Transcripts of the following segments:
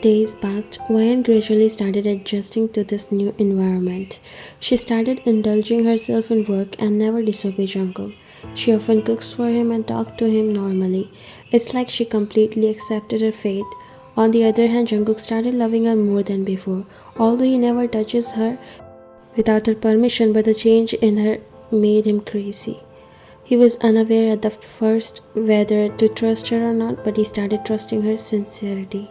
Days passed. Wayan gradually started adjusting to this new environment. She started indulging herself in work and never disobeyed Jungkook. She often cooks for him and talked to him normally. It's like she completely accepted her fate. On the other hand, Jungkook started loving her more than before, although he never touches her without her permission, but the change in her made him crazy. He was unaware at the first whether to trust her or not, but he started trusting her sincerity.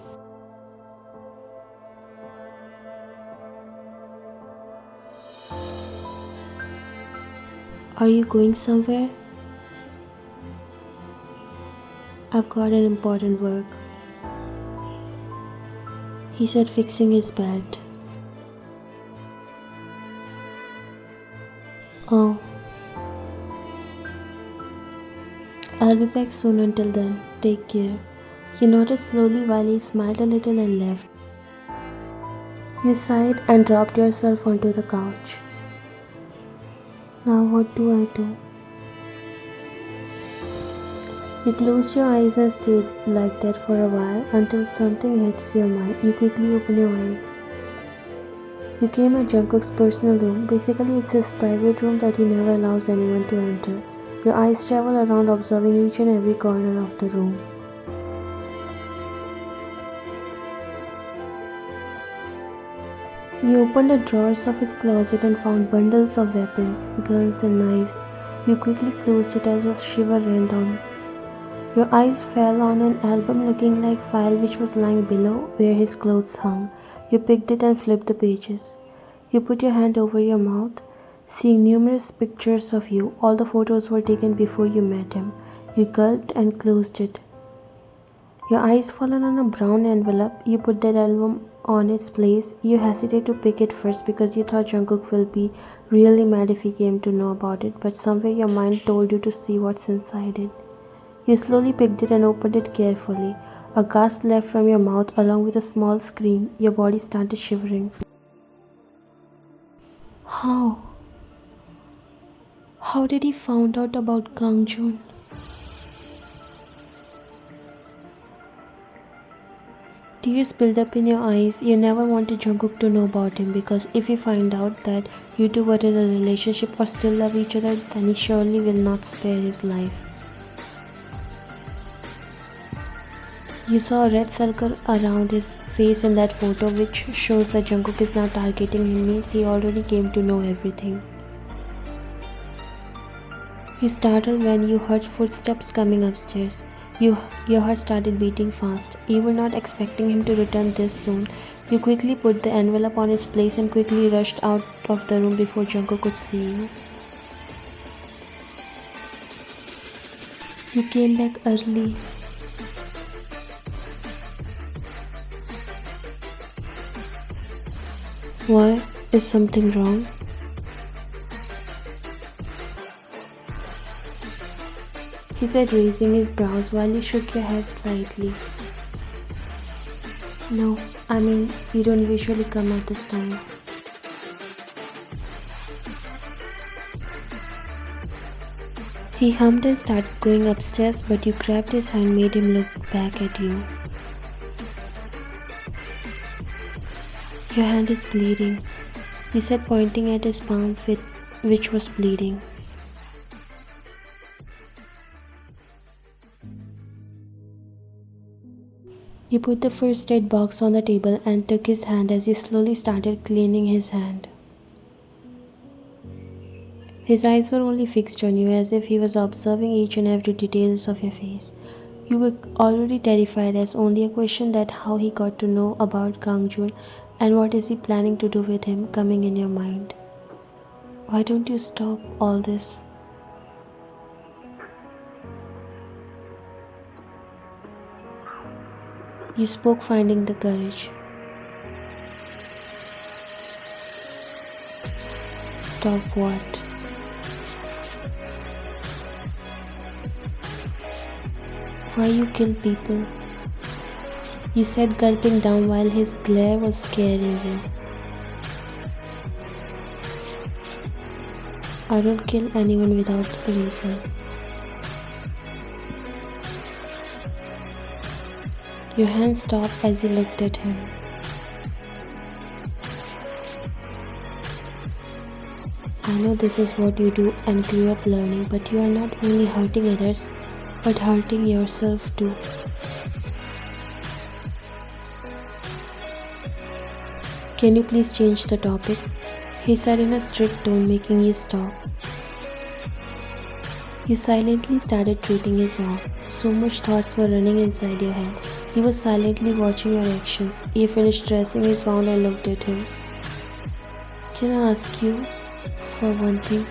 Are you going somewhere? I've got an important work, he said, fixing his belt. Oh, I'll be back soon. Until then, take care. He nodded slowly while he smiled a little and left. You sighed and dropped yourself onto the couch. Now what do I do? You closed your eyes and stayed like that for a while until something hits your mind. You quickly open your eyes. You came at Jungkook's personal room. Basically, it's his private room that he never allows anyone to enter. Your eyes travel around, observing each and every corner of the room. You opened the drawers of his closet and found bundles of weapons, guns and knives. You quickly closed it as a shiver ran down. Your eyes fell on an album looking like file which was lying below where his clothes hung. You picked it and flipped the pages. You put your hand over your mouth, seeing numerous pictures of you. All the photos were taken before you met him. You gulped and closed it. Your eyes fallen on a brown envelope. You put that album on its place. You hesitated to pick it first because you thought Jungkook will be really mad if he came to know about it, but somewhere your mind told you to see what's inside it. You slowly picked it and opened it carefully. A gasp left from your mouth along with a small scream. Your body started shivering. How? How did he find out about Gangjun? Tears built up in your eyes. You never wanted Jungkook to know about him because if he find out that you two were in a relationship or still love each other, then he surely will not spare his life. You saw a red circle around his face in that photo, which shows that Jungkook is now targeting him, means he already came to know everything. You startled when you heard footsteps coming upstairs. Your heart started beating fast. You were not expecting him to return this soon. You quickly put the envelope on its place and quickly rushed out of the room before Jungkook could see you. You came back early. Why? Is something wrong? He said, raising his brows while you shook your head slightly. No, you don't usually come at this time. He hummed and started going upstairs, but you grabbed his hand and made him look back at you. Your hand is bleeding, he said, pointing at his palm which was bleeding. You put the first aid box on the table and took his hand as you slowly started cleaning his hand. His eyes were only fixed on you as if he was observing each and every details of your face. You were already terrified as only a question that how he got to know about Gangjun and what is he planning to do with him coming in your mind. Why don't you stop all this? You spoke, finding the courage. Stop what? Why you kill people? He said, gulping down while his glare was scaring you. I don't kill anyone without a reason. Your hand stopped as you looked at him. I know this is what you do and grew up learning, but you are not only hurting others, but hurting yourself too. Can you please change the topic? He said in a strict tone, making you stop. You silently started treating his mom. So much thoughts were running inside your head. He was silently watching your actions. You finished dressing his wound and looked at him. Can I ask you for one thing?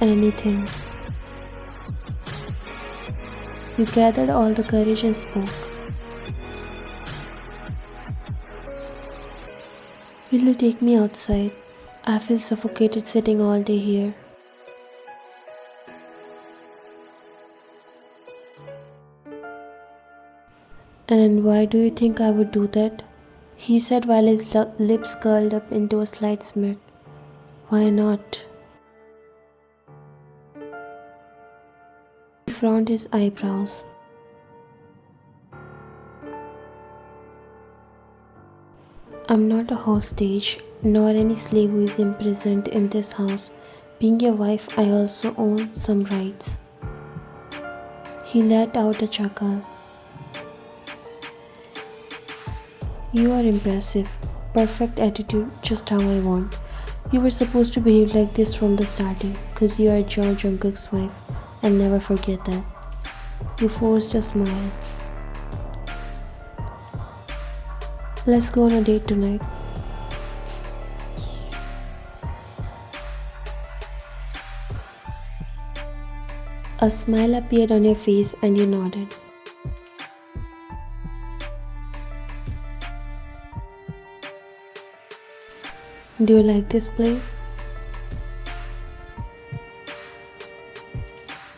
Anything. You gathered all the courage and spoke. Will you take me outside? I feel suffocated sitting all day here. And why do you think I would do that? He said while his lips curled up into a slight smirk. Why not? He frowned his eyebrows. I'm not a hostage, nor any slave who is imprisoned in this house. Being your wife, I also own some rights. He let out a chuckle. You are impressive. Perfect attitude, just how I want. You were supposed to behave like this from the starting, cause you are Jungkook's wife, and never forget that. You forced a smile. Let's go on a date tonight. A smile appeared on your face and you nodded. Do you like this place?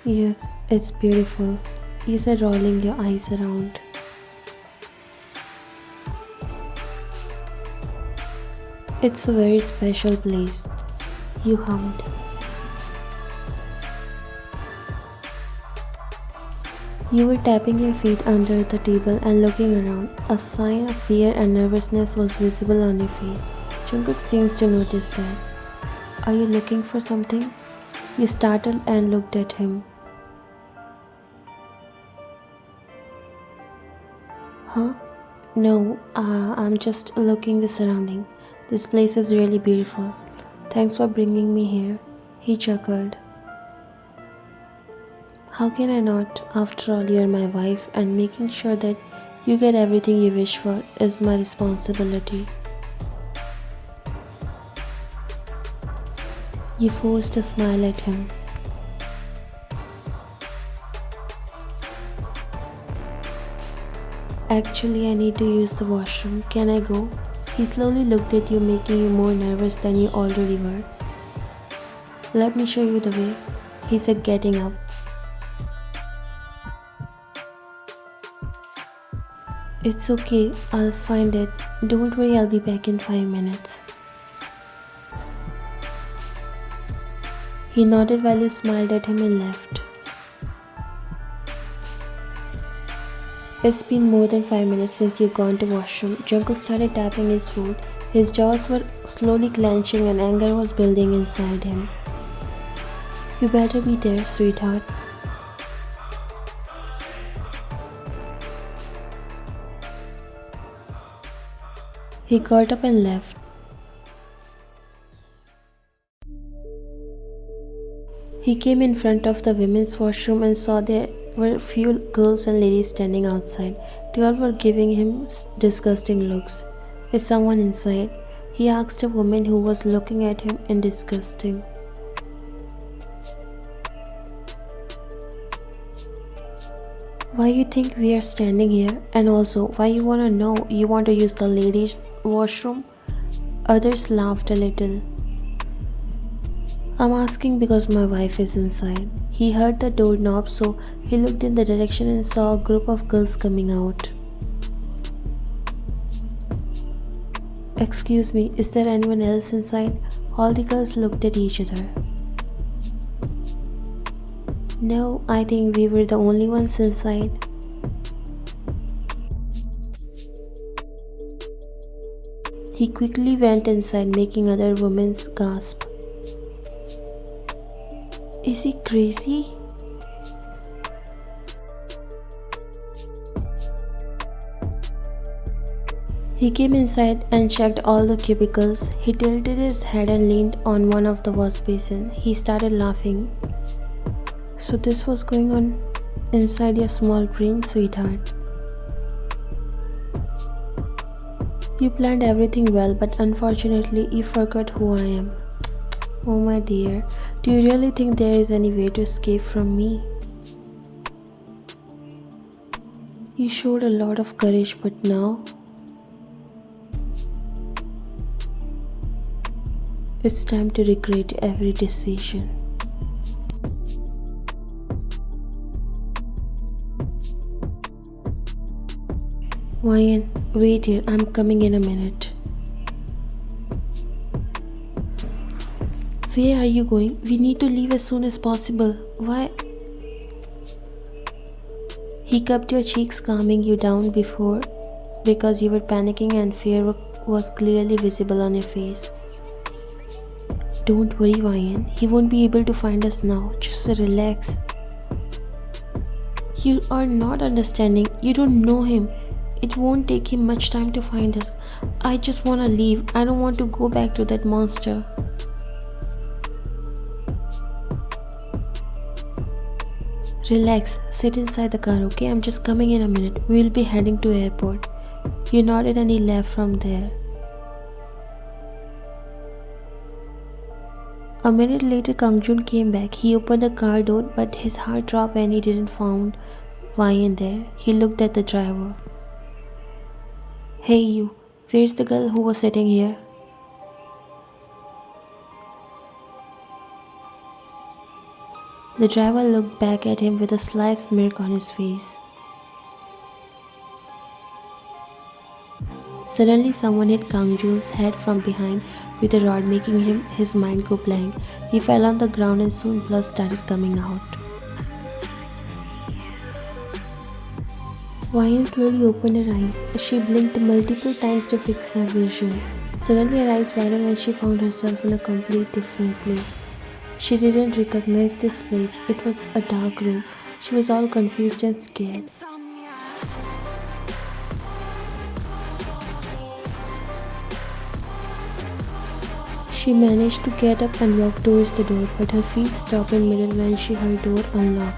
Yes, it's beautiful, you said, rolling your eyes around. It's a very special place, you hummed. You were tapping your feet under the table and looking around. A sign of fear and nervousness was visible on your face. Jungkook seems to notice that. Are you looking for something? You startled and looked at him. Huh? No, I'm just looking the surrounding. This place is really beautiful. Thanks for bringing me here. He chuckled. How can I not? After all, you're my wife, and making sure that you get everything you wish for is my responsibility. You forced a smile at him. Actually, I need to use the washroom. Can I go? He slowly looked at you, making you more nervous than you already were. Let me show you the way, he said, getting up. It's okay, I'll find it. Don't worry, I'll be back in 5 minutes. He nodded while you smiled at him and left. It's been more than 5 minutes since you've gone to washroom. Jungkook started tapping his foot. His jaws were slowly clenching and anger was building inside him. You better be there, sweetheart. He got up and left. He came in front of the women's washroom and saw there were few girls and ladies standing outside. They all were giving him disgusting looks. Is someone inside? He asked a woman who was looking at him in disgusting. Why you think we are standing here? And also, why you wanna know? You want to use the ladies' washroom? Others laughed a little. I'm asking because my wife is inside. He heard the doorknob, so he looked in the direction and saw a group of girls coming out. Excuse me, is there anyone else inside? All the girls looked at each other. No, I think we were the only ones inside. He quickly went inside, making other women gasp. Is he crazy? He came inside and checked all the cubicles. He tilted his head and leaned on one of the wash basin. He started laughing. So this was going on inside your small brain, sweetheart. You planned everything well, but unfortunately you forgot who I am. Oh my dear, do you really think there is any way to escape from me? You showed a lot of courage, but now it's time to regret every decision. Ryan, wait here, I'm coming in a minute. Where are you going? We need to leave as soon as possible. Why? He cupped your cheeks, calming you down before because you were panicking and fear was clearly visible on your face. Don't worry, Ryan. He won't be able to find us now. Just relax. You are not understanding. You don't know him. It won't take him much time to find us. I just want to leave. I don't want to go back to that monster. Relax. Sit inside the car, okay? I'm just coming in a minute. We'll be heading to airport. You nodded and he left from there. A minute later, Kangjun came back. He opened the car door, but his heart dropped when he didn't find Ryan there. He looked at the driver. Hey you, where's the girl who was sitting here? The driver looked back at him with a slight smirk on his face. Suddenly someone hit Kangjun's head from behind with a rod, making his mind go blank. He fell on the ground and soon blood started coming out. Ryan slowly opened her eyes. She blinked multiple times to fix her vision. Suddenly her eyes widened and she found herself in a completely different place. She didn't recognize this place. It was a dark room. She was all confused and scared. She managed to get up and walk towards the door, but her feet stopped in middle when she heard door unlock.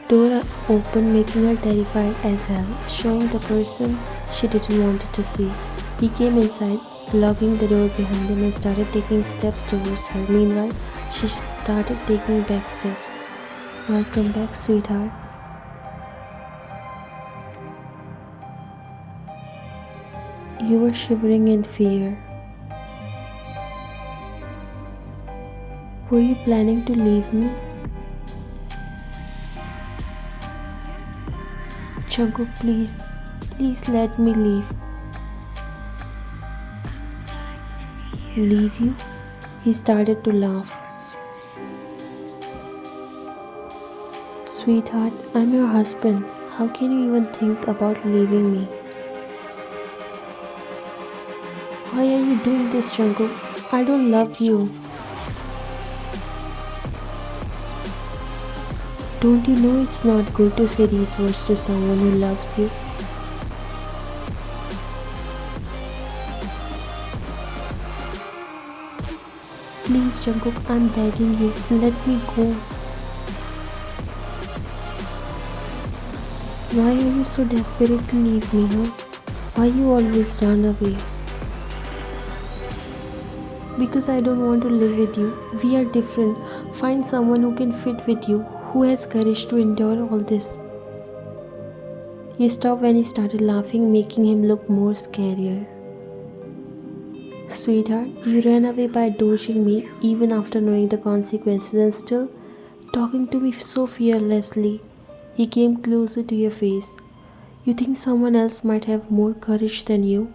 Door opened, making her terrified as hell, showing the person she didn't want to see. He came inside, locking the door behind him and started taking steps towards her. Meanwhile, she started taking back steps. Welcome back, sweetheart. You were shivering in fear. Were you planning to leave me? Jungkook, please let me leave. Leave you? He started to laugh. Sweetheart, I'm your husband. How can you even think about leaving me? Why are you doing this, Jungkook? I don't love you. Don't you know it's not good to say these words to someone who loves you? Please, Jungkook, I'm begging you, let me go. Why are you so desperate to leave me, huh? Why you always run away? Because I don't want to live with you. We are different. Find someone who can fit with you, who has courage to endure all this. He stopped when he started laughing, making him look more scarier. Sweetheart, you ran away by dodging me even after knowing the consequences and still talking to me so fearlessly. He came closer to your face. You think someone else might have more courage than you?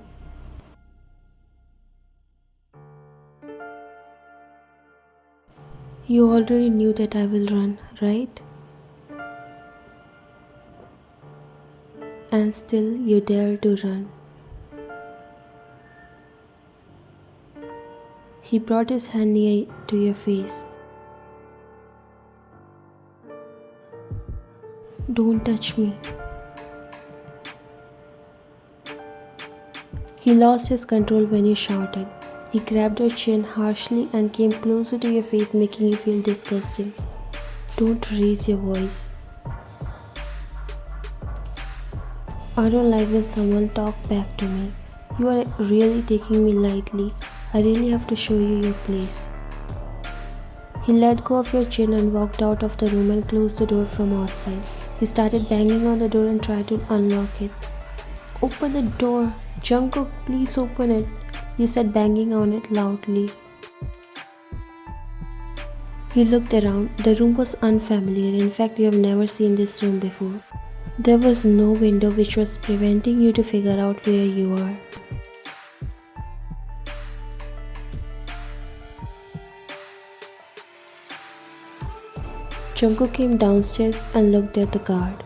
You already knew that I will run, right? And still you dare to run. He brought his hand near to your face. Don't touch me. He lost his control when you shouted. He grabbed your chin harshly and came closer to your face, making you feel disgusting. Don't raise your voice. I don't like when someone talk back to me. You are really taking me lightly. I really have to show you your place. He let go of your chin and walked out of the room and closed the door from outside. He started banging on the door and tried to unlock it. Open the door! Jungkook, please open it! You said, banging on it loudly. You looked around. The room was unfamiliar. In fact, you have never seen this room before. There was no window which was preventing you to figure out where you are. Jungkook came downstairs and looked at the guard.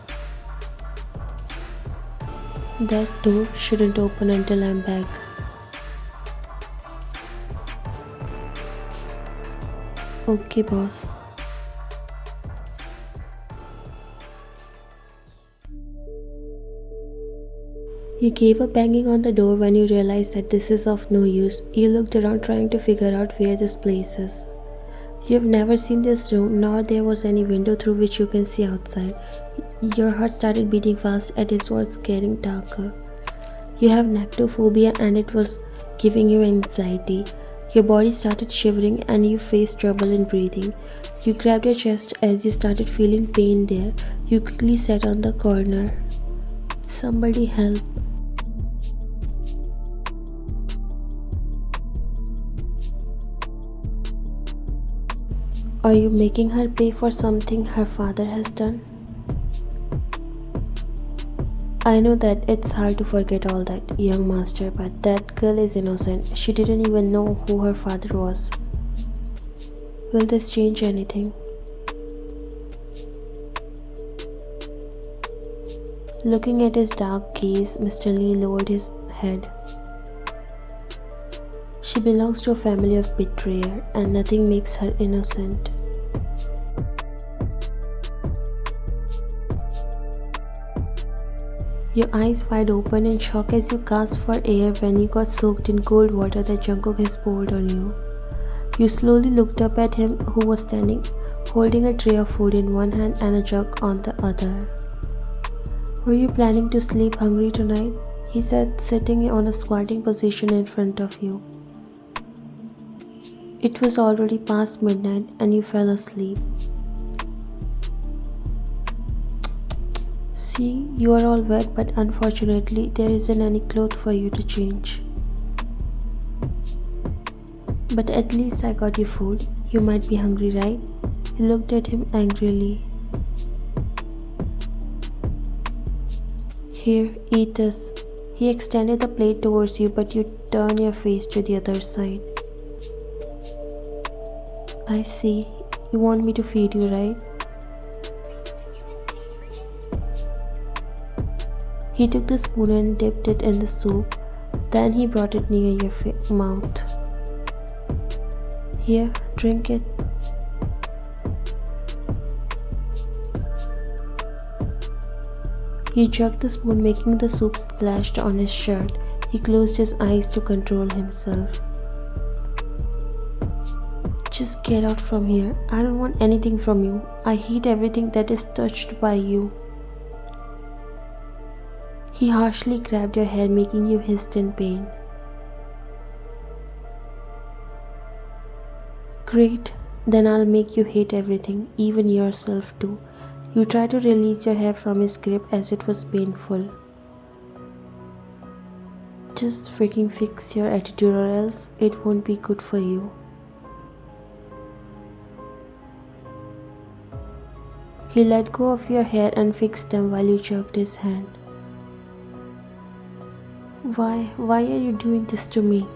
That door shouldn't open until I'm back. Okay, boss. You gave up banging on the door when you realized that this is of no use. You looked around trying to figure out where this place is. You have never seen this room, nor there was any window through which you can see outside. Your heart started beating fast and it was getting darker. You have nectophobia and it was giving you anxiety. Your body started shivering and you faced trouble in breathing. You grabbed your chest as you started feeling pain there. You quickly sat on the corner. Somebody help. Are you making her pay for something her father has done? I know that it's hard to forget all that, young master, but that girl is innocent. She didn't even know who her father was. Will this change anything? Looking at his dark gaze, Mr. Lee lowered his head. She belongs to a family of betrayer, and nothing makes her innocent. Your eyes wide open in shock as you gasped for air when you got soaked in cold water that Jungkook has poured on you. You slowly looked up at him, who was standing, holding a tray of food in one hand and a jug on the other. Were you planning to sleep hungry tonight? He said, sitting on a squatting position in front of you. It was already past midnight and you fell asleep. See, you are all wet, but unfortunately there isn't any cloth for you to change. But at least I got you food. You might be hungry, right? You looked at him angrily. Here, eat this. He extended the plate towards you, but you turned your face to the other side. I see. You want me to feed you, right? He took the spoon and dipped it in the soup. Then he brought it near your mouth. Here, drink it. He jerked the spoon, making the soup splash on his shirt. He closed his eyes to control himself. Just get out from here. I don't want anything from you. I hate everything that is touched by you. He harshly grabbed your hair, making you hiss in pain. Great, then I'll make you hate everything, even yourself too. You tried to release your hair from his grip as it was painful. Just freaking fix your attitude or else it won't be good for you. He let go of your hair and fixed them while you jerked his hand. Why are you doing this to me?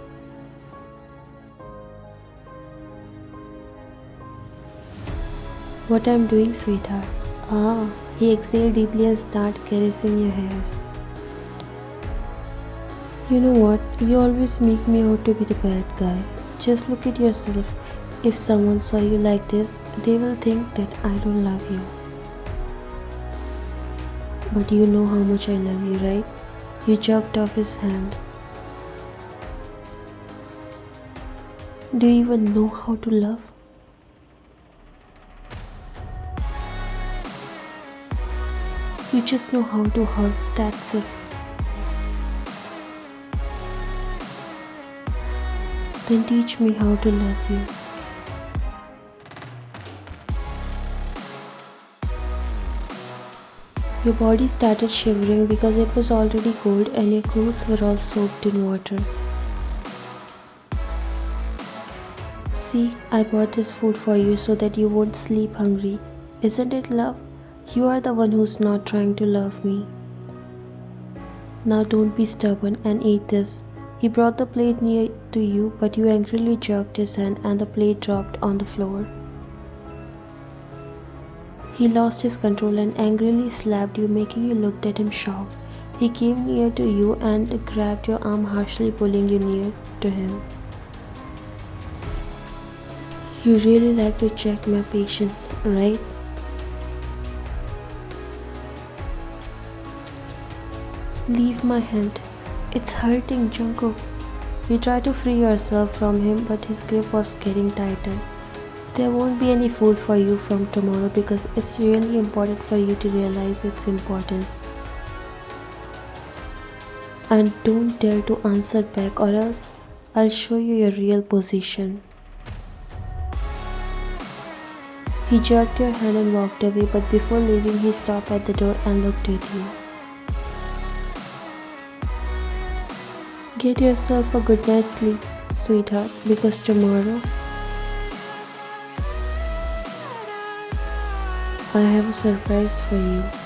What I'm doing, sweetheart? Ah, he exhaled deeply and started caressing your hairs. You know what? You always make me out to be the bad guy. Just look at yourself. If someone saw you like this, they will think that I don't love you. But you know how much I love you, right? You jerked off his hand. Do you even know how to love? You just know how to hug, that's it. Then teach me how to love you. Your body started shivering because it was already cold and your clothes were all soaked in water. See, I bought this food for you so that you won't sleep hungry. Isn't it love? You are the one who's not trying to love me. Now don't be stubborn and eat this. He brought the plate near to you, but you angrily jerked his hand and the plate dropped on the floor. He lost his control and angrily slapped you, making you look at him shocked. He came near to you and grabbed your arm, harshly pulling you near to him. You really like to check my patience, right? Leave my hand. It's hurting, Jungkook. You try to free yourself from him, but his grip was getting tighter. There won't be any food for you from tomorrow because it's really important for you to realize its importance. And don't dare to answer back or else I'll show you your real position. He jerked your hand and walked away, but before leaving he stopped at the door and looked at you. Get yourself a good night's sleep, sweetheart, because tomorrow I have a surprise for you.